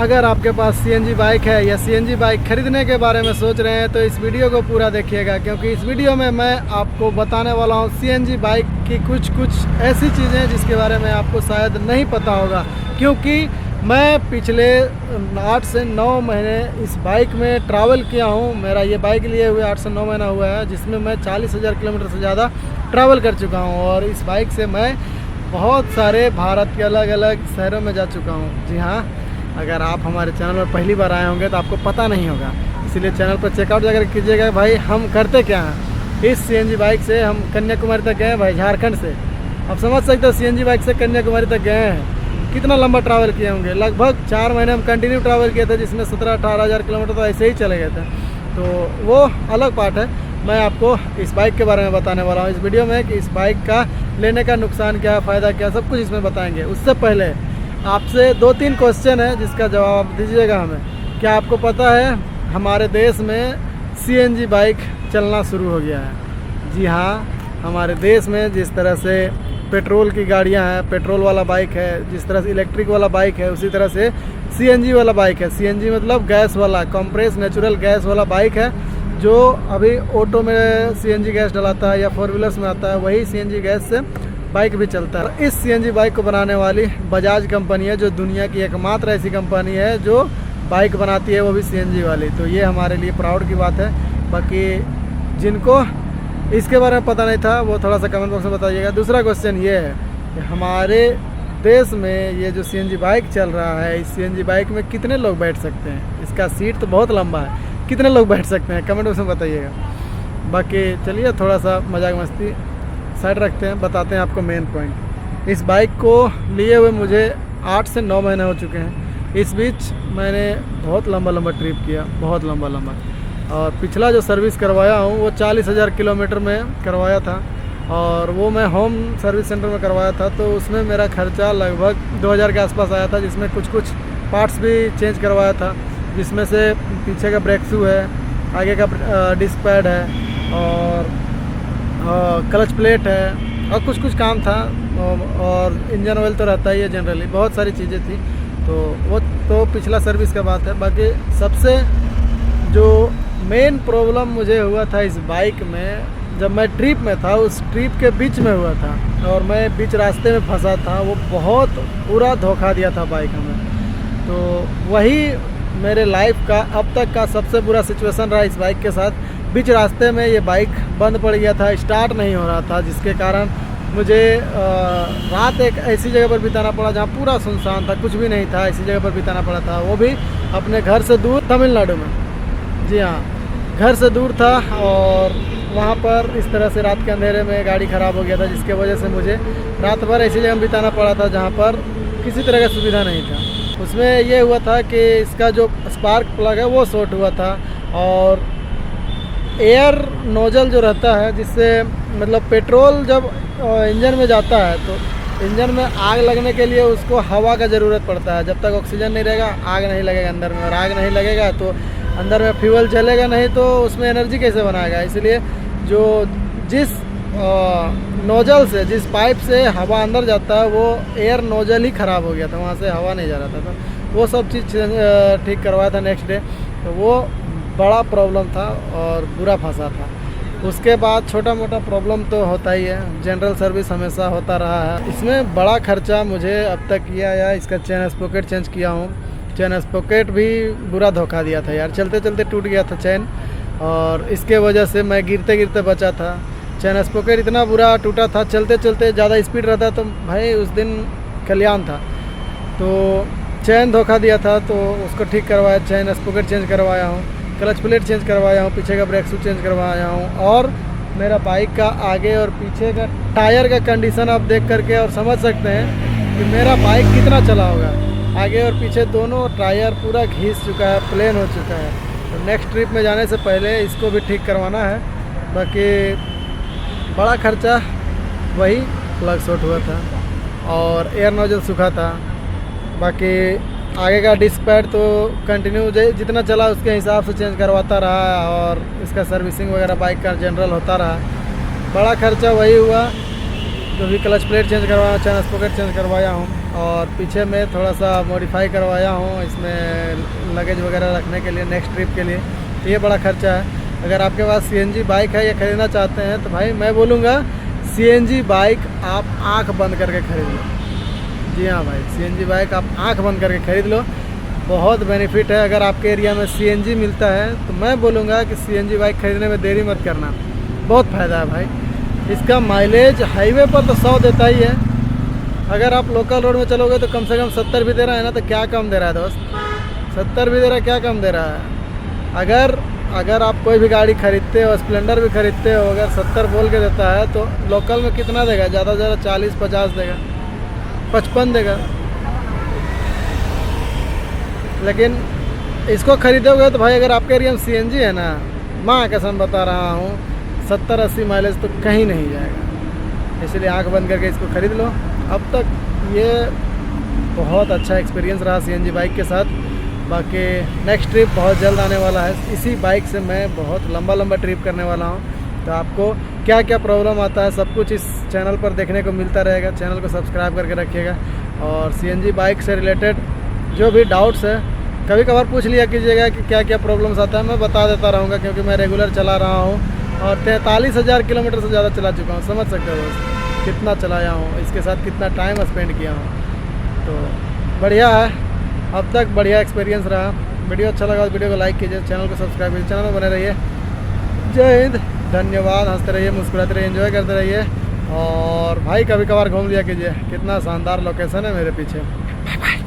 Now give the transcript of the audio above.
अगर आपके पास CNG bike है या सीएनजी बाइक खरीदने के बारे में सोच रहे हैं तो इस वीडियो को पूरा देखिएगा, क्योंकि इस वीडियो में मैं आपको बताने वाला हूं सीएनजी बाइक की कुछ ऐसी चीज़ें जिसके बारे में आपको शायद नहीं पता होगा। क्योंकि मैं पिछले 8 से 9 महीने इस बाइक में ट्रैवल किया हूं। मेरा ये बाइक लिए हुए 8 से 9 महीना हुआ है, जिसमें मैं 40,000 किलोमीटर से ज़्यादा ट्रैवल कर चुका हूं। और इस बाइक से मैं बहुत सारे भारत के अलग अलग शहरों में जा चुका हूं। जी हाँ, अगर आप हमारे चैनल पर पहली बार आए होंगे तो आपको पता नहीं होगा, इसलिए चैनल पर चेकआउट जाकर कीजिएगा भाई हम करते क्या हैं। इस सीएनजी बाइक से हम कन्याकुमारी तक गए हैं भाई, झारखंड से। आप समझ सकते हो सीएनजी बाइक से कन्याकुमारी तक गए हैं, कितना लंबा ट्रैवल किए होंगे। लगभग 4 महीने हम कंटिन्यू ट्रैवल किए थे, जिसमें 17-18 हज़ार किलोमीटर तो ऐसे ही चले गए थे। तो वो अलग पार्ट है। मैं आपको इस बाइक के बारे में बताने वाला हूँ इस वीडियो में कि इस बाइक का लेने का नुकसान क्या, फ़ायदा क्या, सब कुछ इसमें बताएंगे। उससे पहले आपसे 2-3 क्वेश्चन है जिसका जवाब दीजिएगा हमें। क्या आपको पता है हमारे देश में सीएनजी बाइक चलना शुरू हो गया है? जी हाँ, हमारे देश में जिस तरह से पेट्रोल की गाड़ियां हैं, पेट्रोल वाला बाइक है, जिस तरह से इलेक्ट्रिक वाला बाइक है, उसी तरह से सीएनजी वाला बाइक है। सीएनजी मतलब गैस वाला, कंप्रेस नेचुरल गैस वाला बाइक है, जो अभी ऑटो में सीएनजी गैस डलाता है या 4 व्हीलर्स में आता है, वही सीएनजी गैस से बाइक भी चलता है। इस सीएनजी बाइक को बनाने वाली बजाज कंपनी है, जो दुनिया की एकमात्र ऐसी कंपनी है जो बाइक बनाती है, वो भी सीएनजी वाली। तो ये हमारे लिए प्राउड की बात है। बाकी जिनको इसके बारे में पता नहीं था वो थोड़ा सा कमेंट बॉक्स में बताइएगा। दूसरा क्वेश्चन ये है कि हमारे देश में ये जो सीएनजी बाइक चल रहा है, इस सीएनजी बाइक में कितने लोग बैठ सकते हैं? इसका सीट तो बहुत लंबा है, कितने लोग बैठ सकते हैं कमेंट बॉक्स में बताइएगा। बाकी चलिए थोड़ा सा मजाक मस्ती साइड रखते हैं, बताते हैं आपको मेन पॉइंट। इस बाइक को लिए हुए मुझे 8 से 9 महीने हो चुके हैं। इस बीच मैंने बहुत लंबा ट्रिप किया, बहुत लंबा। और पिछला जो सर्विस करवाया हूँ वो 40,000 किलोमीटर में करवाया था, और वो मैं होम सर्विस सेंटर में करवाया था। तो उसमें मेरा खर्चा लगभग 2,000 के आसपास आया था, जिसमें कुछ पार्ट्स भी चेंज करवाया था, जिसमें से पीछे का ब्रेक शू है, आगे का डिस्क पैड है, और क्लच प्लेट है, और कुछ काम था। और इंजन ऑयल तो रहता ही है जनरली, बहुत सारी चीज़ें थी। तो वो तो पिछला सर्विस का बात है। बाकी सबसे जो मेन प्रॉब्लम मुझे हुआ था इस बाइक में, जब मैं ट्रिप में था, उस ट्रिप के बीच में हुआ था, और मैं बीच रास्ते में फंसा था। वो बहुत पूरा धोखा दिया था बाइक हमें। तो वही मेरे लाइफ का अब तक का सबसे बुरा सिचुएशन रहा इस बाइक के साथ। बीच रास्ते में ये बाइक बंद पड़ गया था, स्टार्ट नहीं हो रहा था, जिसके कारण मुझे रात एक ऐसी जगह पर बिताना पड़ा जहाँ पूरा सुनसान था, कुछ भी नहीं था। ऐसी जगह पर बिताना पड़ा था, वो भी अपने घर से दूर, तमिलनाडु में। जी हाँ, घर से दूर था, और वहाँ पर इस तरह से रात के अंधेरे में गाड़ी ख़राब हो गया था, जिसके वजह से मुझे रात भर ऐसी जगह बिताना पड़ा था जहाँ पर किसी तरह का सुविधा नहीं था। उसमें ये हुआ था कि इसका जो स्पार्क प्लग है वो शॉर्ट हुआ था, और एयर नोजल जो रहता है, जिससे मतलब पेट्रोल जब इंजन में जाता है तो इंजन में आग लगने के लिए उसको हवा का ज़रूरत पड़ता है। जब तक ऑक्सीजन नहीं रहेगा आग नहीं लगेगा अंदर में, और आग नहीं लगेगा तो अंदर में फ्यूल चलेगा नहीं, तो उसमें एनर्जी कैसे बनाएगा। इसलिए जो जिस नोजल से, जिस पाइप से हवा अंदर जाता है, वो एयर नोजल ही ख़राब हो गया था, वहाँ से हवा नहीं जा रहा था। तो वो सब चीज़ ठीक करवाया था नेक्स्ट डे। तो वो बड़ा प्रॉब्लम था और बुरा फंसा था। उसके बाद छोटा मोटा प्रॉब्लम तो होता ही है, जनरल सर्विस हमेशा होता रहा है। इसमें बड़ा खर्चा मुझे अब तक किया या इसका चेन स्पॉकेट चेंज किया हूँ। चेन स्पॉकेट भी बुरा धोखा दिया था यार, चलते चलते टूट गया था चेन, और इसके वजह से मैं गिरते गिरते बचा था। चेन स्पॉकेट इतना बुरा टूटा था, चलते चलते ज़्यादा स्पीड रहता तो भाई उस दिन कल्याण था। तो चेन धोखा दिया था, तो उसको ठीक करवाया, चेन स्पॉकेट चेंज करवाया हूँ, क्लच प्लेट चेंज करवाया हूँ, पीछे का ब्रेक शू चेंज करवाया हूँ, और मेरा बाइक का आगे और पीछे का टायर का कंडीशन आप देख करके और समझ सकते हैं कि मेरा बाइक कितना चला होगा। आगे और पीछे दोनों टायर पूरा घिस चुका है, प्लेन हो चुका है। तो नेक्स्ट ट्रिप में जाने से पहले इसको भी ठीक करवाना है। बाकी बड़ा खर्चा वही प्लग शॉर्ट हुआ था, और एयर नोजल सूखा था। बाकी आगे का डिस्क पैड तो कंटिन्यू जितना चला उसके हिसाब से चेंज करवाता रहा, और इसका सर्विसिंग वगैरह बाइक का जनरल होता रहा। बड़ा खर्चा वही हुआ। जो भी क्लच प्लेट चेंज करवाया, चैन स्पॉकेट चेंज करवाया हूँ। और पीछे में थोड़ा सा मॉडिफाई करवाया हूँ इसमें लगेज वगैरह रखने के लिए नेक्स्ट ट्रिप के लिए। तो ये बड़ा खर्चा है। अगर आपके पास CNG बाइक है या ख़रीदना चाहते हैं तो भाई मैं बोलूँगा CNG बाइक आप आँख बंद करके ख़रीद लो। जी हाँ भाई, CNG बाइक आप आँख बंद करके ख़रीद लो, बहुत बेनिफिट है। अगर आपके एरिया में CNG मिलता है तो मैं बोलूँगा कि CNG बाइक ख़रीदने में देरी मत करना, बहुत फ़ायदा है भाई। इसका माइलेज हाईवे पर तो 100 देता ही है, अगर आप लोकल रोड में चलोगे तो कम से कम 70 भी दे रहा है ना, तो क्या कम दे रहा है दोस्त, 70 भी दे रहा है, क्या कम दे रहा है। अगर आप कोई भी गाड़ी खरीदते हो, स्प्लेंडर भी खरीदते हो, अगर 70 बोल के देता है तो लोकल में कितना देगा, ज़्यादा से ज़्यादा 40-50 देगा, 55 देगा। लेकिन इसको खरीदोगे तो भाई अगर आपके एरिया में CNG है ना, माँ कसम बता रहा हूँ 70-80 माइलेज तो कहीं नहीं जाएगा। इसलिए आंख बंद करके इसको ख़रीद लो। अब तक ये बहुत अच्छा एक्सपीरियंस रहा CNG बाइक के साथ। बाकी नेक्स्ट ट्रिप बहुत जल्द आने वाला है। इसी बाइक से मैं बहुत लंबा ट्रिप करने वाला हूँ। तो आपको क्या क्या प्रॉब्लम आता है सब कुछ इस चैनल पर देखने को मिलता रहेगा। चैनल को सब्सक्राइब करके रखिएगा। और CNG बाइक से रिलेटेड जो भी डाउट्स है कभी कभार पूछ लिया कीजिएगा कि क्या क्या प्रॉब्लम्स आता है, मैं बता देता रहूँगा क्योंकि मैं रेगुलर चला रहा हूँ और 43,000 किलोमीटर से ज़्यादा चला चुका हूँ। समझ सकते हो दोस्त कितना चलाया हूँ, इसके साथ कितना टाइम स्पेंड किया हूँ। तो बढ़िया है, अब तक बढ़िया एक्सपीरियंस रहा। वीडियो अच्छा लगा तो वीडियो को लाइक कीजिए, चैनल को सब्सक्राइब कीजिए, चैनल में बने रहिए। जय हिंद, धन्यवाद। हंसते रहिए, मुस्कुराते रहिए, एंजॉय करते रहिए। और भाई कभी कभार घूम लिया कीजिए, कितना शानदार लोकेशन है मेरे पीछे। Bye bye.